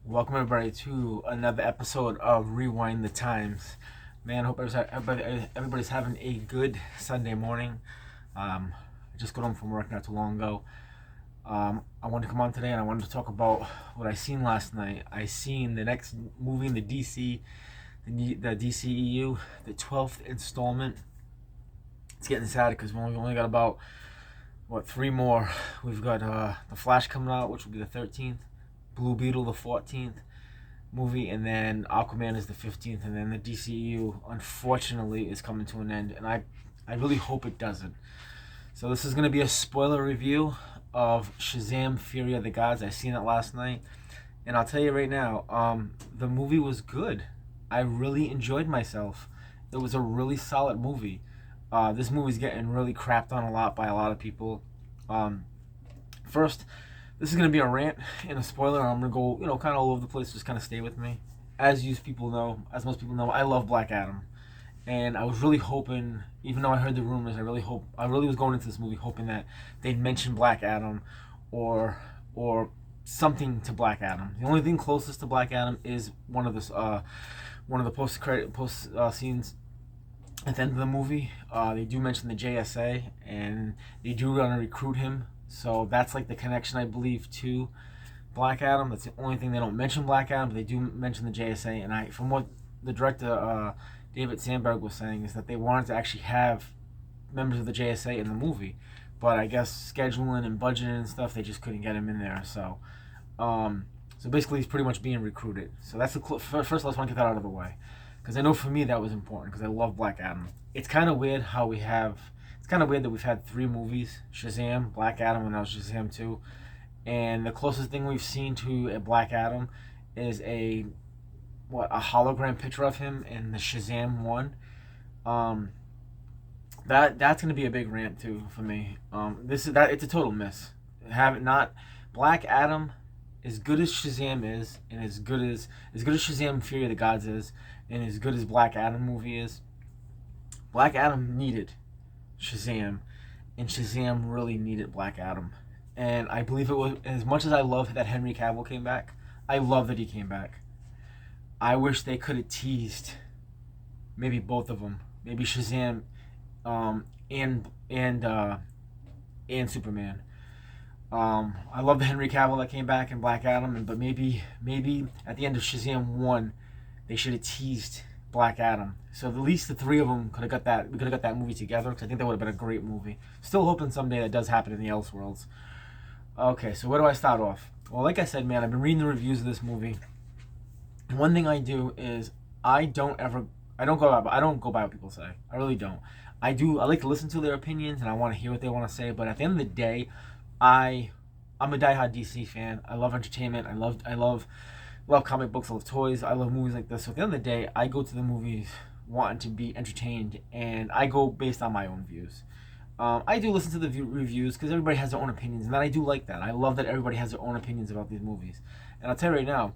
Welcome everybody to another episode of Rewind the Times. Man, I hope everybody's having a good Sunday morning. I just got home from work not too long ago. I wanted to come on today and I wanted to talk about what I seen last night. I seen the next movie in the the DCEU, the 12th installment. It's getting sad because we've only got about three more. We've got the Flash coming out, which will be the 13th. Blue Beetle the 14th movie, and then Aquaman is the 15th, and then the DCU unfortunately is coming to an end, and I really hope it doesn't. So this is going to be a spoiler review of Shazam Fury of the Gods. I seen it last night, and I'll tell you right now, the movie was good. I really enjoyed myself. It was a really solid movie. This movie's getting really crapped on a lot by a lot of people. First, this is going to be a rant and a spoiler. I'm going to go, kind of all over the place. Just kind of stay with me. As most people know, I love Black Adam. And I was really hoping, even though I heard the rumors, I really was going into this movie hoping that they'd mention Black Adam or something to Black Adam. The only thing closest to Black Adam is one of the post scenes at the end of the movie. They do mention the JSA, and they do want to recruit him. So that's like the connection, I believe, to Black Adam. That's the only thing they don't mention Black Adam, but they do mention the JSA. And from what the director David Sandberg was saying, is that they wanted to actually have members of the JSA in the movie, but I guess scheduling and budgeting and stuff, they just couldn't get him in there. So basically, he's pretty much being recruited. So that's first. Let's want to get that out of the way, because I know for me that was important because I love Black Adam. It's kind of weird how we have. It's kind of weird that we've had three movies: Shazam, Black Adam, and now Shazam 2. And the closest thing we've seen to a Black Adam is a hologram picture of him in the Shazam 1. That's gonna be a big rant too for me. It's a total miss. Have it not Black Adam, as good as Shazam is, and as good as Shazam Fury of the Gods is, and as good as Black Adam movie is, Black Adam needed Shazam, and Shazam really needed Black Adam. And I believe it was, as much as I love that Henry Cavill came back, I love that he came back. I wish they could have teased maybe both of them, maybe Shazam, and Superman. I love the Henry Cavill that came back in Black Adam, but maybe at the end of Shazam 1, they should have teased Black Adam. So at least the three of them could have got that. We could have got that movie together, because I think that would have been a great movie. Still hoping someday that does happen in the Elseworlds. Okay, so where do I start off? Well, like I said, man, I've been reading the reviews of this movie. And one thing I do is I don't go by what people say. I really don't. I like to listen to their opinions, and I want to hear what they want to say. But at the end of the day, I'm a diehard DC fan. I love entertainment. I love comic books. I love toys. I love movies like this. So at the end of the day, I go to the movies wanting to be entertained, and I go based on my own views. I do listen to the reviews because everybody has their own opinions, and I do like that. I love that everybody has their own opinions about these movies. And I'll tell you right now,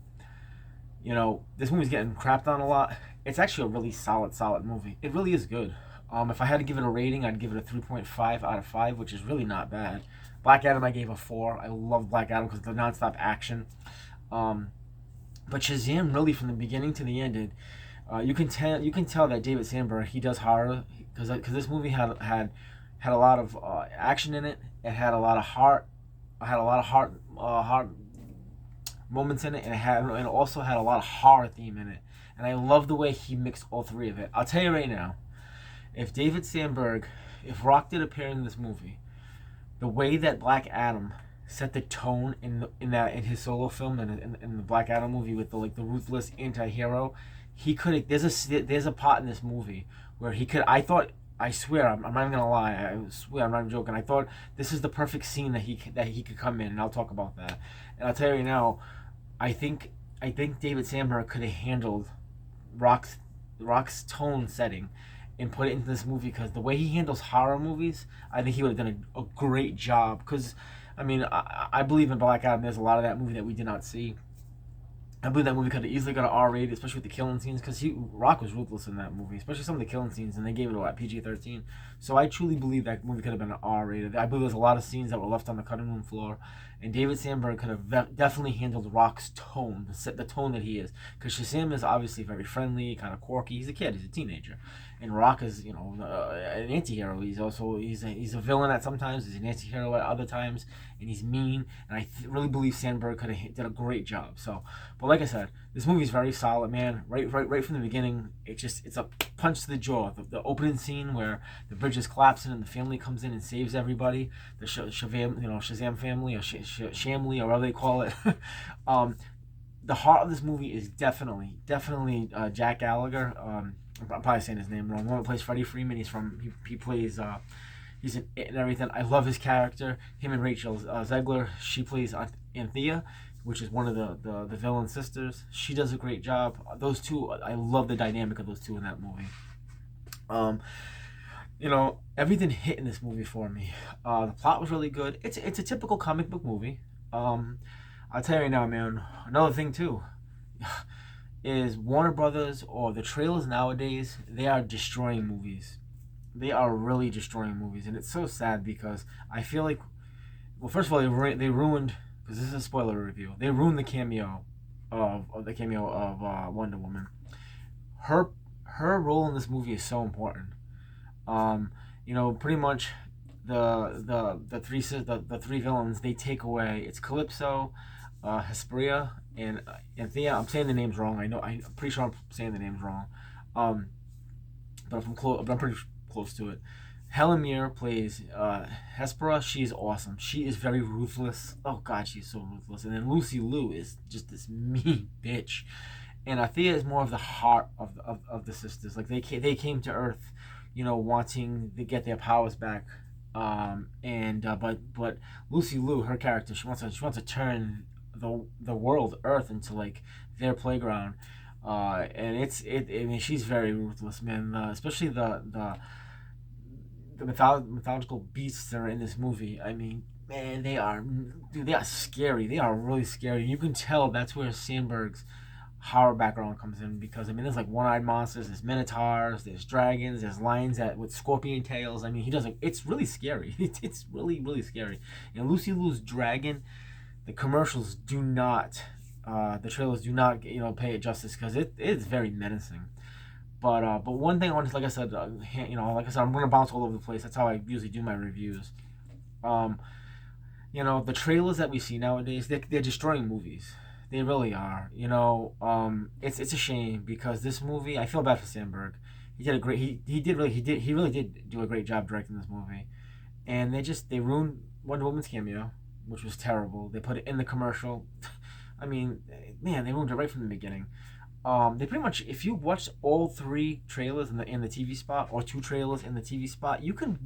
this movie's getting crapped on a lot. It's actually a really solid movie. It really is good. If I had to give it a rating, I'd give it a 3.5 out of 5, which is really not bad. Black Adam, I gave a 4. I love Black Adam because of the nonstop action. But Shazam, really, from the beginning to the end, you can tell that David Sandberg, he does horror, because this movie had a lot of action in it. It had a lot of heart. Heart moments in it, and it also had a lot of horror theme in it. And I love the way he mixed all three of it. I'll tell you right now, if Rock did appear in this movie, the way that Black Adam set the tone in his solo film and in the Black Adam movie with the ruthless anti-hero, he could. There's a part in this movie where he could. I swear, I'm not even gonna lie. I swear, I'm not even joking. I thought this is the perfect scene that he could come in, and I'll talk about that. And I'll tell you right now, I think David Sandberg could have handled Rock's tone setting and put it into this movie, because the way he handles horror movies, I think he would have done a great job. Because I mean, I believe in Black Adam. There's a lot of that movie that we did not see. I believe that movie could have easily got an R rated, especially with the killing scenes, because Rock was ruthless in that movie, especially some of the killing scenes, and they gave it a PG-13. So I truly believe that movie could have been an R rated. I believe there's a lot of scenes that were left on the cutting room floor, and David Sandberg could have definitely handled Rock's tone, the tone that he is, because Shazam is obviously very friendly, kind of quirky. He's a kid, he's a teenager, and Rock is an anti-hero. He's a villain at sometimes, he's an anti-hero at other times, and he's mean. And I really believe Sandberg could have did a great job. So, but like I said, this movie is very solid, man. Right from the beginning, it's a punch to the jaw. The opening scene where the bridge is collapsing and the family comes in and saves everybody, the Shazam family or Shamley or whatever they call it. The heart of this movie is definitely Jack Gallagher. I'm probably saying his name wrong. The one that plays Freddie Freeman. He plays he's in it and everything. I love his character. Him and Rachel Zegler. She plays Anthea, which is one of the villain sisters. She does a great job. Those two, I love the dynamic of those two in that movie. Everything hit in this movie for me. The plot was really good. It's a typical comic book movie. I'll tell you right now, man. Another thing too is Warner Brothers or the trailers nowadays. They are destroying movies. They are really destroying movies, and it's so sad because I feel like, well, first of all, they ruined, because this is a spoiler review. They ruined the cameo of Wonder Woman. Her role in this movie is so important. Pretty much the three villains, they take away. It's Calypso, Hesperia, and Thea. I'm saying the names wrong. I'm pretty sure I'm saying the names wrong. But I'm pretty close to it. Helen Mirren plays Hespera. She is awesome. She is very ruthless. Oh God, she's so ruthless. And then Lucy Liu is just this mean bitch. And Thea is more of the heart of the sisters. Like they came to Earth, wanting to get their powers back. But Lucy Liu, her character, she wants to turn the world, Earth, into like their playground. I mean, she's very ruthless, man. Especially the mythological beasts that are in this movie. I mean, man, they are scary. They are really scary. You can tell that's where Sandberg's horror background comes in, because I mean, there's like one-eyed monsters, there's minotaurs, there's dragons, there's lions with scorpion tails. I mean, it's really scary. It's really scary. And Lucy Liu's dragon, the commercials do not, the trailers do not, pay it justice, because it is very menacing. But one thing I want to, like I said, I'm gonna bounce all over the place. That's how I usually do my reviews. The trailers that we see nowadays, they're destroying movies. They really are. It's a shame, because this movie, I feel bad for Sandberg. He really did do a great job directing this movie, and they ruined Wonder Woman's cameo, which was terrible. They put it in the commercial. I mean, man, they ruined it right from the beginning. They pretty much, if you watch all three trailers in the TV spot, or two trailers in the TV spot, you can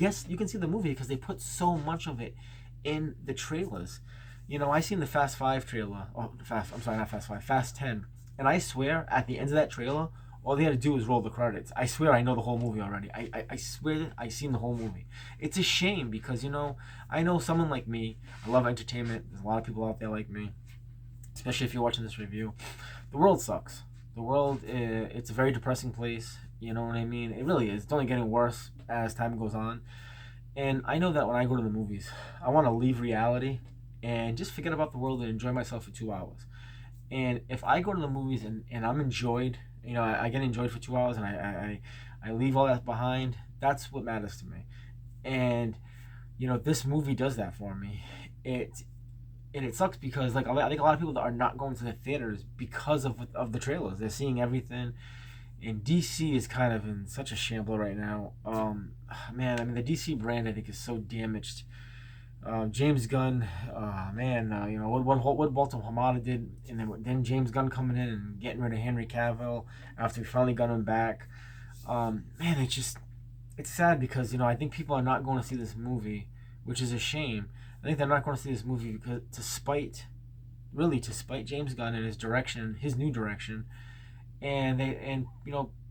see the movie, because they put so much of it in the trailers. I seen the Fast 5 trailer. Oh, I'm sorry, not Fast 5, Fast 10. And I swear, at the end of that trailer, all they had to do was roll the credits. I swear I know the whole movie already. I swear I seen the whole movie. It's a shame, because, I know someone like me. I love entertainment. There's a lot of people out there like me, especially if you're watching this review. The world sucks. The world, it's a very depressing place. You know what I mean? It really is. It's only getting worse as time goes on. And I know that when I go to the movies, I want to leave reality and just forget about the world and enjoy myself for 2 hours. And if I go to the movies and I'm enjoyed, I get enjoyed for 2 hours, and I leave all that behind, that's what matters to me. And this movie does that for me. It sucks, because I think a lot of people are not going to the theaters because of the trailers. They're seeing everything, and DC is kind of in such a shamble right now. Man, I mean, the DC brand, I think, is so damaged. James Gunn, what Walter Hamada did, and then James Gunn coming in and getting rid of Henry Cavill after we finally got him back. Man, it's sad, because I think people are not going to see this movie, which is a shame. I think they're not going to see this movie because to spite James Gunn and his new direction, and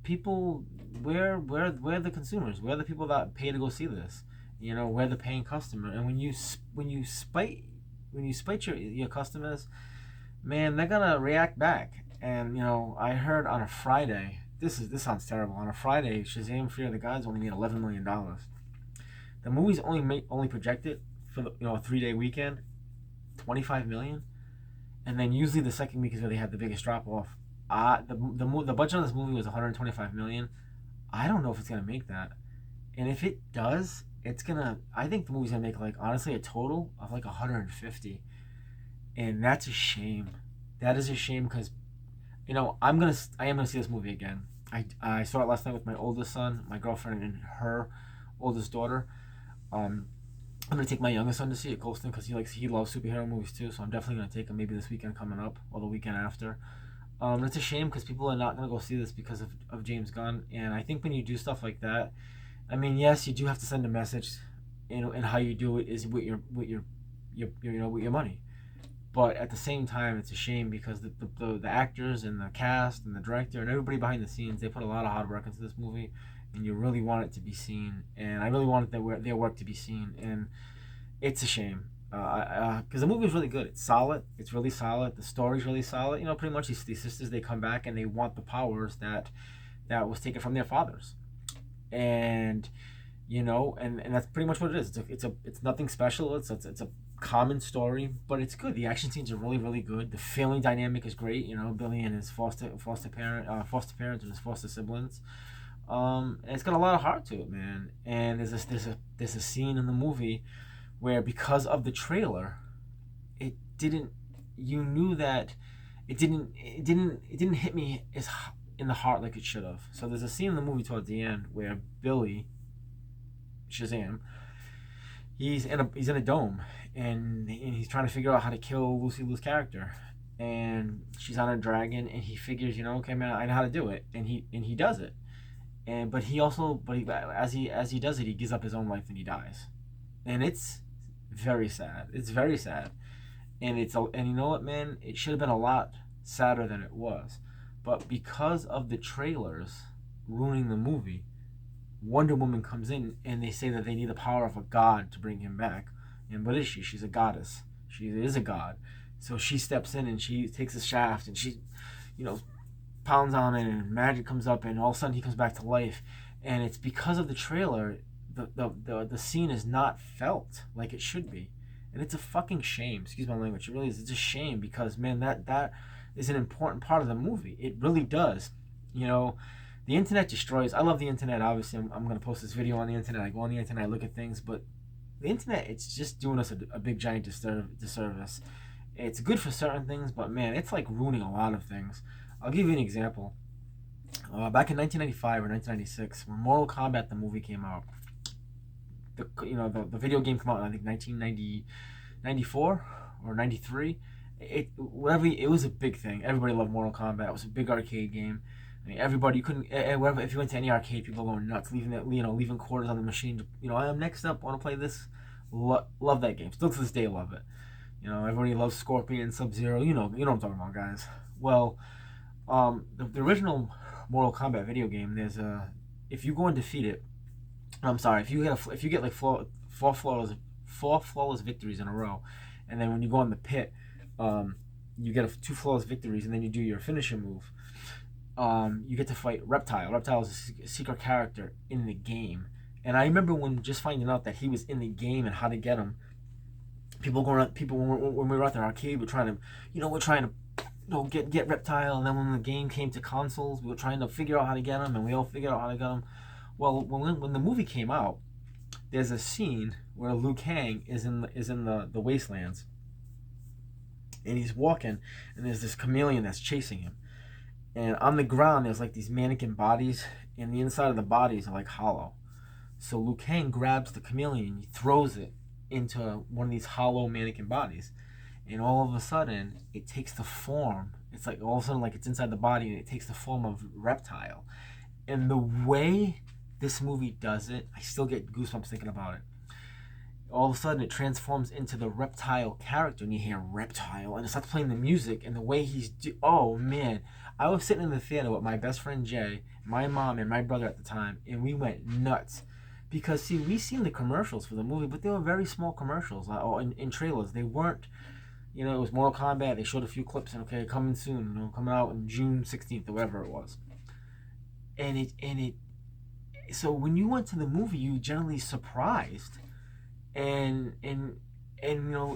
people, where are the consumers? Where are the people that pay to go see this? We're the paying customer, and when you spite your customers, man, they're gonna react back. And I heard on a Friday. This sounds terrible. On a Friday, Shazam: Fear of the Gods only made $11 million. The movie's only projected for the a 3 day weekend, 25 million. And then usually the second week is where they have the biggest drop off. The budget on this movie was 125 million. I don't know if it's gonna make that. And if it does, it's gonna. I think the movie's gonna make like honestly a total of like 150, and that's a shame. That is a shame because I am gonna see this movie again. I saw it last night with my oldest son, my girlfriend, and her oldest daughter. Um, I'm gonna take my youngest son to see it, Colston, because he loves superhero movies too. So I'm definitely gonna take him maybe this weekend coming up or the weekend after. It's a shame because people are not gonna go see this because of James Gunn, and I think when you do stuff like that, I mean, yes, you do have to send a message, and how you do it is with your money. But at the same time, it's a shame because the actors and the cast and the director and everybody behind the scenes, they put a lot of hard work into this movie, and you really want it to be seen. And I really wanted their work to be seen, and it's a shame. Because the movie is really good. It's solid. It's really solid. The story's really solid. Pretty much these sisters, they come back and they want the powers that was taken from their fathers, and and that's pretty much what it is. It's nothing special. It's a common story, but it's good. The action scenes are really really good. The family dynamic is great. Billy and his foster parents and his foster siblings. And it's got a lot of heart to it, man. And there's a scene in the movie where because of the trailer, it didn't. You knew that it didn't hit me as in the heart like it should have. So there's a scene in the movie towards the end where Billy Shazam. He's in a dome, and he's trying to figure out how to kill Lucy Liu's character, and she's on a dragon, and he figures, okay, man, I know how to do it, and he does it, and as he does it, he gives up his own life and he dies, and it's very sad. It's very sad, and you know what, man, it should have been a lot sadder than it was, but because of the trailers ruining the movie, Wonder Woman comes in and they say that they need the power of a god to bring him back. And what is she? She's a goddess. She is a god. So she steps in and she takes a shaft and she, you know, pounds on it and magic comes up and all of a sudden he comes back to life. And it's because of the trailer, the scene is not felt like it should be. And it's a fucking shame. Excuse my language. It really is. It's a shame because, man, that is an important part of the movie. It really does. The internet destroys. I love the internet. Obviously, I'm going to post this video on the internet. I go on the internet, I look at things, but the internet, it's just doing us a big giant disservice. It's good for certain things, but man, it's like ruining a lot of things. I'll give you an example. Back in 1995 or 1996, when Mortal Kombat the movie came out, the video game came out in I think 1994 or 93. It was a big thing. Everybody loved Mortal Kombat. It was a big arcade game. I mean, everybody, you couldn't, wherever, if you went to any arcade, people were going nuts, leaving quarters on the machine. I'm next up, want to play this. Love that game. Still to this day, love it. Everybody loves Scorpion, Sub-Zero. What I'm talking about, guys. Well, the original Mortal Kombat video game, if you go and defeat it, I'm sorry, if you get like four flawless victories in a row, and then when you go in the pit, you get two flawless victories, and then you do your finishing move. You get to fight Reptile. Reptile is a secret character in the game, and I remember when just finding out that he was in the game and how to get him. People when we were at the arcade, we're trying to get Reptile, and then when the game came to consoles, we were trying to figure out how to get him, and we all figured out how to get him. Well, when the movie came out, there's a scene where Liu Kang is in the wastelands, and he's walking, and there's this chameleon that's chasing him. And on the ground, there's like these mannequin bodies, and the inside of the bodies are like hollow. So Liu Kang grabs the chameleon, he throws it into one of these hollow mannequin bodies, and all of a sudden, it takes the form. It's like all of a sudden, like it's inside the body, and it takes the form of Reptile. And the way this movie does it, I still get goosebumps thinking about it. All of a sudden, it transforms into the Reptile character, and you hear Reptile, and it starts playing the music, and the way oh man, I was sitting in the theater with my best friend Jay, my mom, and my brother at the time, and we went nuts. Because, see, we seen the commercials for the movie, but they were very small commercials, or in trailers. They weren't, it was Mortal Kombat. They showed a few clips and okay, coming soon, coming out in June 16th or whatever it was. And it so when you went to the movie, you generally surprised, and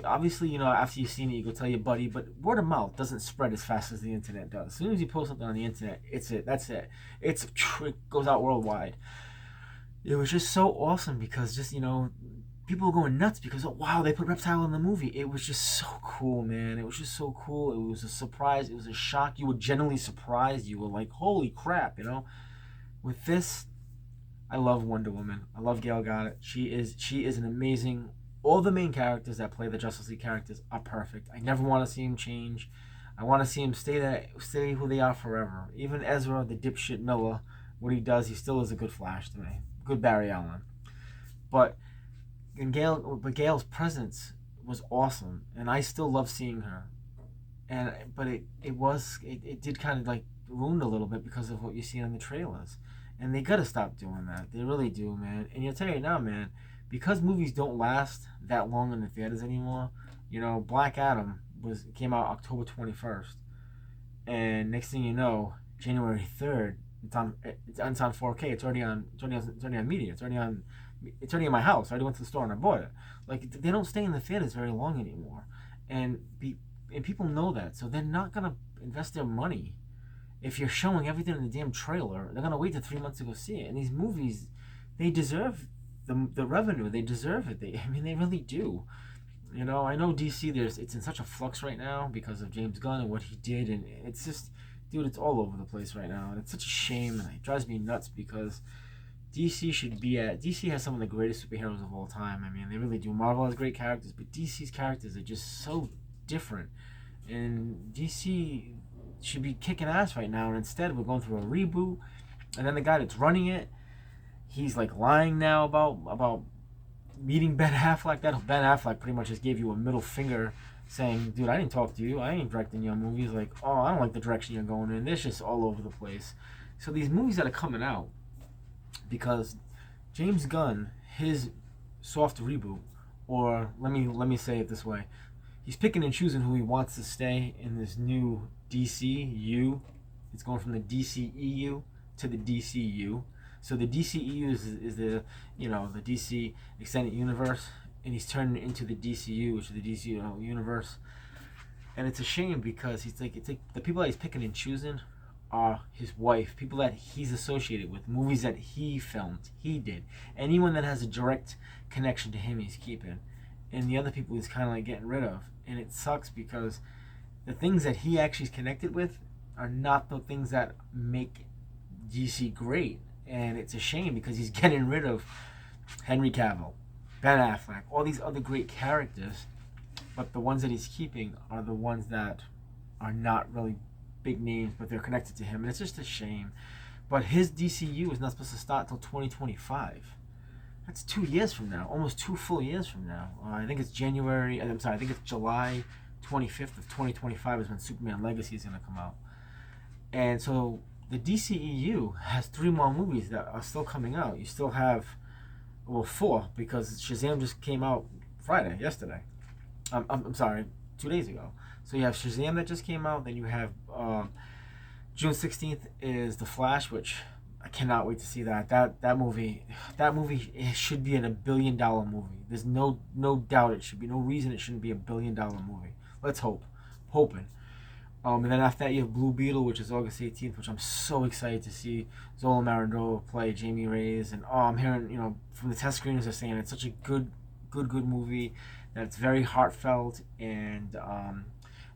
obviously, after you've seen it, you go tell your buddy. But word of mouth doesn't spread as fast as the internet does. As soon as you post something on the internet, that's it. It goes out worldwide. It was just so awesome because just people were going nuts because, oh wow, they put Reptile in the movie. It was just so cool, man. It was just so cool. It was a surprise. It was a shock. You were genuinely surprised. You were like, holy crap. With this, I love Wonder Woman. I love Gal Gadot. She is an amazing. All the main characters that play the Justice League characters are perfect. I never want to see them change. I want to see them stay who they are forever. Even Ezra, the dipshit Miller, what he does, he still is a good Flash to me. Good Barry Allen. But Gail's presence was awesome, and I still love seeing her. But it did kind of like ruin a little bit because of what you see in the trailers. And they gotta stop doing that. They really do, man. And you'll tell you now, man, because movies don't last that long in the theaters anymore. Black Adam came out October 21st, and next thing you know, January 3rd, it's on 4K. It's already on media. It's already in my house. I already went to the store and I bought it. Like, they don't stay in the theaters very long anymore, and people know that, so they're not gonna invest their money. If you're showing everything in the damn trailer, they're gonna wait till 3 months to go see it. And these movies, they deserve the revenue. They deserve it. They really do. I know DC. It's in such a flux right now because of James Gunn and what he did, and it's just, dude, it's all over the place right now, and it's such a shame, and it drives me nuts because DC has some of the greatest superheroes of all time. They really do. Marvel has great characters, but DC's characters are just so different, and DC should be kicking ass right now, and instead we're going through a reboot, and then the guy that's running it, he's like lying now about meeting Ben Affleck. That Ben Affleck pretty much just gave you a middle finger saying, dude, I didn't talk to you, I ain't directing your movies. Like, oh, I don't like the direction you're going in. It's just all over the place. So these movies that are coming out, because James Gunn, his soft reboot, or let me say it this way, he's picking and choosing who he wants to stay in this new DCU. It's going from the DCEU to the DCU. So the DCEU is the the DC Extended Universe, and he's turning it into the DCU, which is the DC universe. And it's a shame because it's like the people that he's picking and choosing are his wife, people that he's associated with, movies that he filmed, he did. Anyone that has a direct connection to him, he's keeping, and the other people he's kind of like getting rid of. And it sucks because the things that he actually is connected with are not the things that make DC great. And it's a shame because he's getting rid of Henry Cavill, Ben Affleck, all these other great characters, but the ones that he's keeping are the ones that are not really big names, but they're connected to him, and it's just a shame. But his DCU is not supposed to start until 2025. That's 2 years from now, almost 2 full years from now. I think it's I think it's July 25th of 2025 is when Superman Legacy is going to come out. And so the DCEU has 3 more movies that are still coming out. You still have, 4, because Shazam just came out yesterday. I'm sorry, 2 days ago. So you have Shazam that just came out. Then you have June 16th is The Flash, which I cannot wait to see that. That movie, it should be a $1 billion movie. There's no doubt it should be. No reason it shouldn't be a $1 billion movie. Let's hoping. And then after that you have Blue Beetle, which is August 18th, which I'm so excited to see Zola Marandova play Jamie Reyes. And I'm hearing, from the test screeners, they're saying it's such a good movie, that it's very heartfelt, and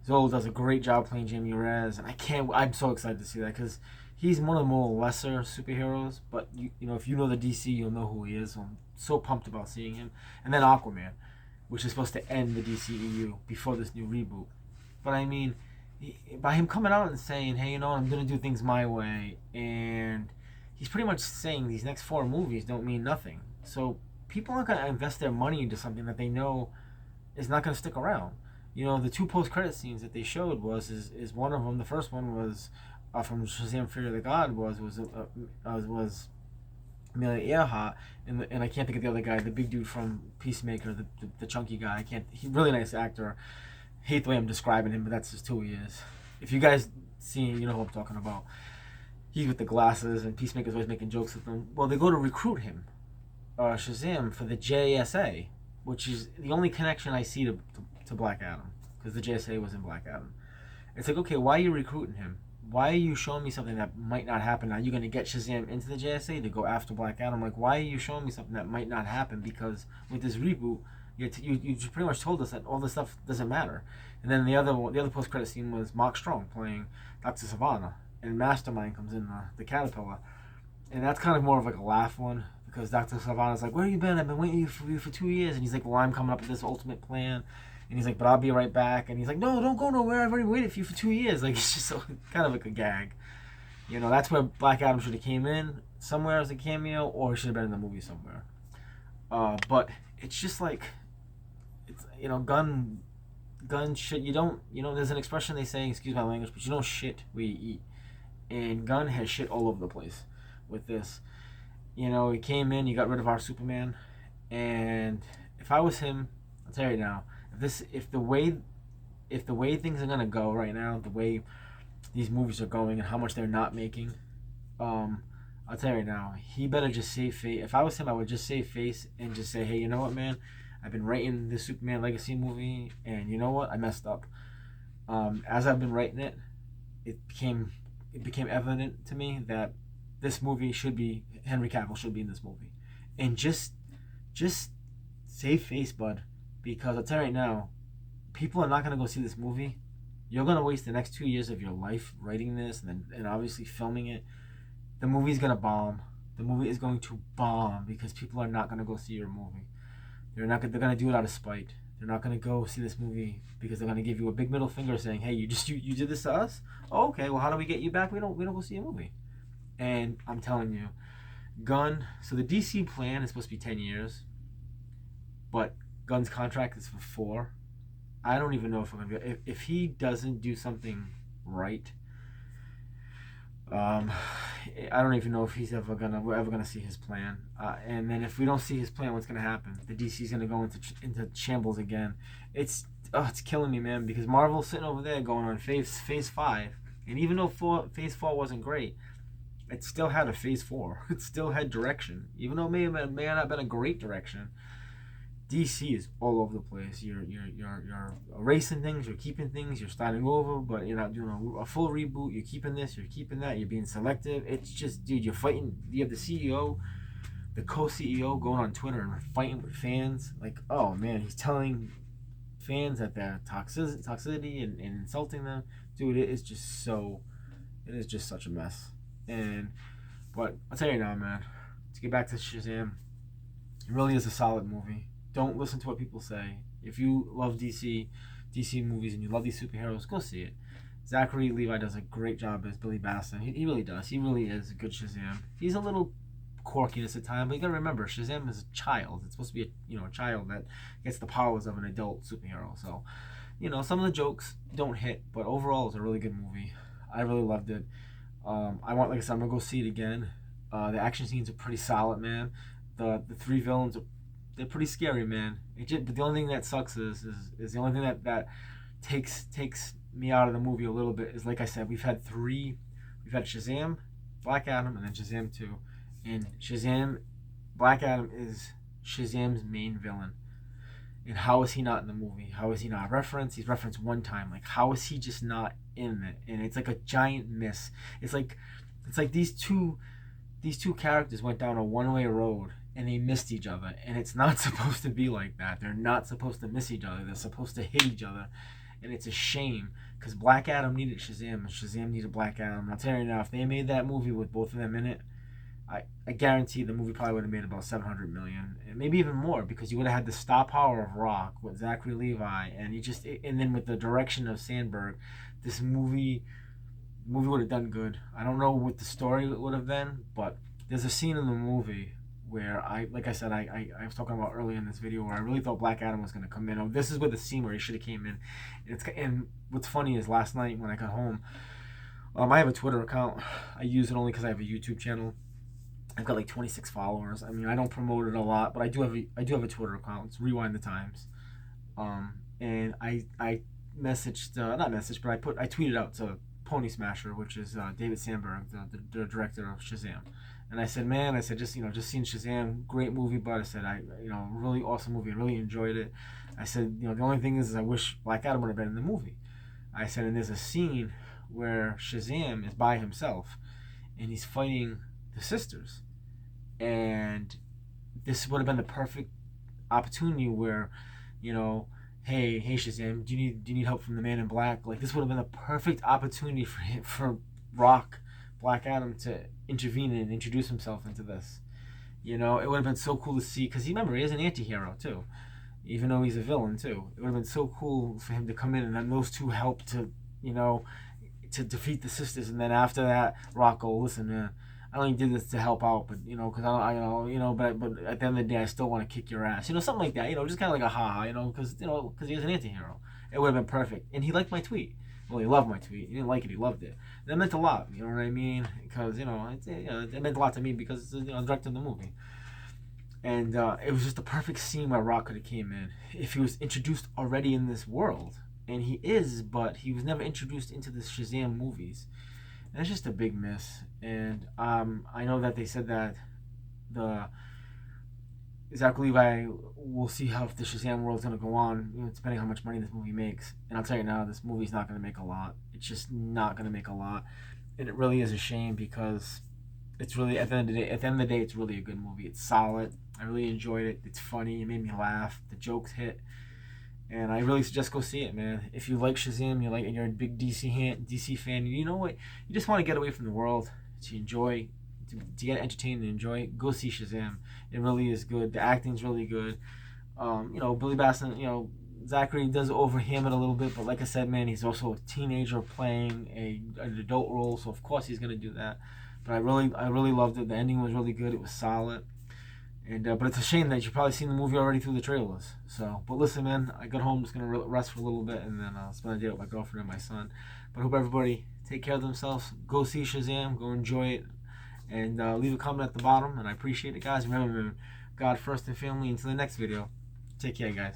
Zola does a great job playing Jamie Reyes, and I'm so excited to see that because he's one of the more lesser superheroes, but if you know the DC, you'll know who he is. So I'm so pumped about seeing him. And then Aquaman, which is supposed to end the DCEU before this new reboot. But by him coming out and saying, hey, I'm going to do things my way, and he's pretty much saying these next 4 movies don't mean nothing. So people aren't going to invest their money into something that they know is not going to stick around. The 2 post-credit scenes that they showed is one of them. The first one was from Shazam: Fury of the God was Amelia Earhart, and I can't think of the other guy, the big dude from Peacemaker, the chunky guy. He's a really nice actor. hate the way I'm describing him, but that's just who he is. If you guys see, you know who I'm talking about. He's with the glasses, and Peacemaker's always making jokes with him. Well, they go to recruit him, Shazam, for the JSA, which is the only connection I see to Black Adam, because the JSA was in Black Adam. It's like, okay, why are you recruiting him? Why are you showing me something that might not happen? Are you going to get Shazam into the JSA to go after Black Adam? Like, why are you showing me something that might not happen? Because with this reboot, you pretty much told us that all this stuff doesn't matter. And then the other post credit scene was Mark Strong playing Dr. Savannah, and Mastermind comes in the Caterpillar, and that's kind of more of like a laugh one, because Dr. Savannah's like, where you been? I've been waiting for you for 2 years, and he's like, well, I'm coming up with this ultimate plan. And he's like, but I'll be right back. And he's like, no, don't go nowhere. I've already waited for you for 2 years. Like, it's just kind of like a gag. You know, that's where Black Adam should have came in somewhere as a cameo, or he should have been in the movie somewhere. But it's just like, it's, you know, gun shit. You don't, you know, there's an expression they say, excuse my language, but you don't shit where you eat. And Gunn has shit all over the place with this. You know, he came in, he got rid of our Superman. And if I was him, I'll tell you now, if the way things are gonna go right now, the way these movies are going and how much they're not making, I'll tell you now, he better just save face. If I was him, I would just save face and just say, hey, you know what, man, I've been writing this Superman Legacy movie, and you know what, I messed up. As I've been writing it, it became evident to me that this movie should be, Henry Cavill should be in this movie, and just save face, bud. Because I'll tell you right now, people are not going to go see this movie. You're going to waste the next 2 years of your life writing this and obviously filming it. The movie's going to bomb. The movie is going to bomb because people are not going to go see your movie. They're going to do it out of spite. They're not going to go see this movie because they're going to give you a big middle finger saying, hey, you did this to us? Oh, okay, well, how do we get you back? We don't go see a movie. And I'm telling you, so the DC plan is supposed to be 10 years, but Gunn's contract is for 4. I don't even know if we're gonna be. If he doesn't do something right, I don't even know if we're ever gonna see his plan. And then if we don't see his plan, what's gonna happen? The DC's gonna go into shambles again. It's killing me, man. Because Marvel's sitting over there going on phase 5, and even though phase 4 wasn't great, it still had a phase 4. It still had direction, even though it may not have been a great direction. DC is all over the place. You're erasing things, you're keeping things, you're starting over, but you're not doing a full reboot. You're keeping this, you're keeping that, you're being selective. It's just, dude, you're fighting. You have the CEO, the co-CEO going on Twitter and fighting with fans. Like, oh man, he's telling fans that they're toxicity and insulting them. Dude, it is just such a mess. But I'll tell you now, man, to get back to Shazam, it really is a solid movie. Don't listen to what people say. If you love DC movies, and you love these superheroes, go see it. Zachary Levi does a great job as Billy Batson. He really does. He really is a good Shazam. He's a little quirkiness at times, but you gotta remember, Shazam is a child. It's supposed to be a child that gets the powers of an adult superhero. So, some of the jokes don't hit, but overall, it's a really good movie. I really loved it. Like I said, I'm gonna go see it again. The action scenes are pretty solid, man. The 3 villains they're pretty scary, man. But the only thing that sucks is the only thing that takes me out of the movie a little bit is, like I said, we've had Shazam, Black Adam, and then Shazam 2. And Black Adam is Shazam's main villain. And how is he not in the movie? How is he not referenced? He's referenced one time. Like, how is he just not in it? And it's like a giant miss. It's like these two characters went down a one-way road and they missed each other, and it's not supposed to be like that. They're not supposed to miss each other. They're supposed to hit each other, and it's a shame because Black Adam needed Shazam and Shazam needed Black Adam. And I'll tell you now, if they made that movie with both of them in it, I guarantee the movie probably would have made about $700 million, and maybe even more, because you would have had the star power of Rock with Zachary Levi, and then with the direction of Sandberg, this movie would have done good. I don't know what the story would have been, but there's a scene in the movie where I was talking about earlier in this video, where I really thought Black Adam was going to come in. Oh, this is where the scene where he should have came in. And what's funny is last night when I got home, I have a Twitter account. I use it only because I have a YouTube channel. I've got like 26 followers. I mean, I don't promote it a lot, but I do have a Twitter account. It's Rewind the Times. And I messaged, not messaged, but I tweeted out to Pony Smasher, which is David Sandberg, the director of Shazam. And I said, man, I said, just seen Shazam, great movie, but I said, really awesome movie. I really enjoyed it. I said, the only thing is I wish Black Adam would have been in the movie. I said, and there's a scene where Shazam is by himself and he's fighting the sisters. And this would have been the perfect opportunity where, hey Shazam, do you need help from the Man in Black? Like, this would have been the perfect opportunity for Rock, Black Adam, to intervene and introduce himself into this. It would have been so cool to see, because remember, he is an anti-hero too, even though he's a villain too. It would have been so cool for him to come in and then those two help to, to defeat the sisters, and then after that, Rock go, listen, man, I only did this to help out, but because but at the end of the day, I still want to kick your ass, something like that, just kind of like a because he was an anti-hero. It would have been perfect, and he liked my tweet. Well, he loved my tweet. He didn't like it. He loved it. That meant a lot. You know what I mean? Because it meant a lot to me because I directed the movie, and it was just the perfect scene where Rock could have came in if he was introduced already in this world, and he is, but he was never introduced into the Shazam movies. And it's just a big miss. And I know that they said that the Zach Levi, we'll see how if the Shazam world's going to go on, depending on how much money this movie makes. And I'll tell you now, this movie's not going to make a lot. It's just not going to make a lot. And it really is a shame because it's really, at the end of the day, it's really a good movie. It's solid. I really enjoyed it. It's funny. It made me laugh. The jokes hit. And I really suggest go see it, man. If you like Shazam, and you're a big DC fan, you know what? You just want to get away from the world to enjoy, to get entertained and enjoy. Go see Shazam. It really is good. The acting's really good. Billy Batson, Zachary does overham it a little bit, but like I said, man, he's also a teenager playing an adult role, so of course he's gonna do that. But I really loved it. The ending was really good. It was solid. And but it's a shame that you've probably seen the movie already through the trailers. So, but listen, man, I got home, just gonna rest for a little bit, and then spend a day with my girlfriend and my son. But I hope everybody take care of themselves. Go see Shazam. Go enjoy it, and leave a comment at the bottom. And I appreciate it, guys. Remember, God first and family. Until the next video, take care, guys.